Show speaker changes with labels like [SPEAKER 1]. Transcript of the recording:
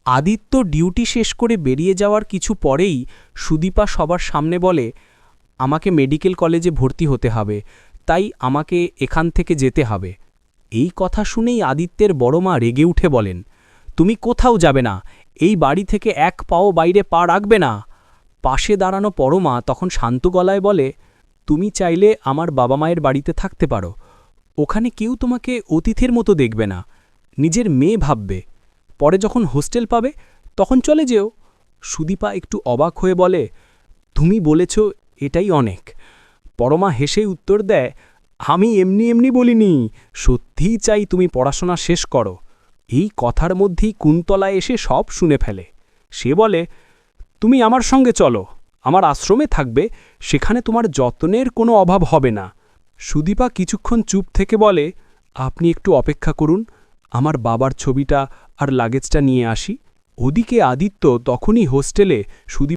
[SPEAKER 1] Aditya duty শেষ করে বেরিয়ে যাওয়ার কিছু পরেই সুদীপা সবার সামনে বলে, আমাকে মেডিকেল কলেজে ভর্তি হতে হবে, তাই আমাকে এখান থেকে যেতে হবে। এই কথা শুনেই আদিত্যের বড় মা রেগে উঠে বলেন, তুমি কোথাও যাবে না, এই বাড়ি থেকে এক পাও বাইরে পা রাখবে না। পাশে দাঁড়ানো পরমা তখন শান্ত গলায় বলে, তুমি চাইলে আমার বাবা মায়ের বাড়িতে থাকতে পারো, ওখানে কেউ তোমাকে অতিথির মতো দেখবে না, নিজের মেয়ে ভাববে। পরে যখন হোস্টেল পাবে তখন চলে যেও। সুদীপা একটু অবাক হয়ে বলে, তুমি বলেছ এটাই অনেক। পরমা হেসেই উত্তর দেয়, আমি এমনি এমনি বলিনি, সত্যিই চাই তুমি পড়াশোনা শেষ করো। এই কথার মধ্যেই কুন্তলা এসে সব শুনে ফেলে। সে বলে, তুমি আমার সঙ্গে চলো, আমার আশ্রমে থাকবে, সেখানে তোমার যত্নের কোনো অভাব হবে না। সুদীপা কিছুক্ষণ চুপ থেকে বলে, আপনি একটু অপেক্ষা করুন, আমার বাবার ছবিটা আর লাগেজটা নিয়ে আসি। ওদিকে আদিত্য তখনই হোস্টেলে সুদীপ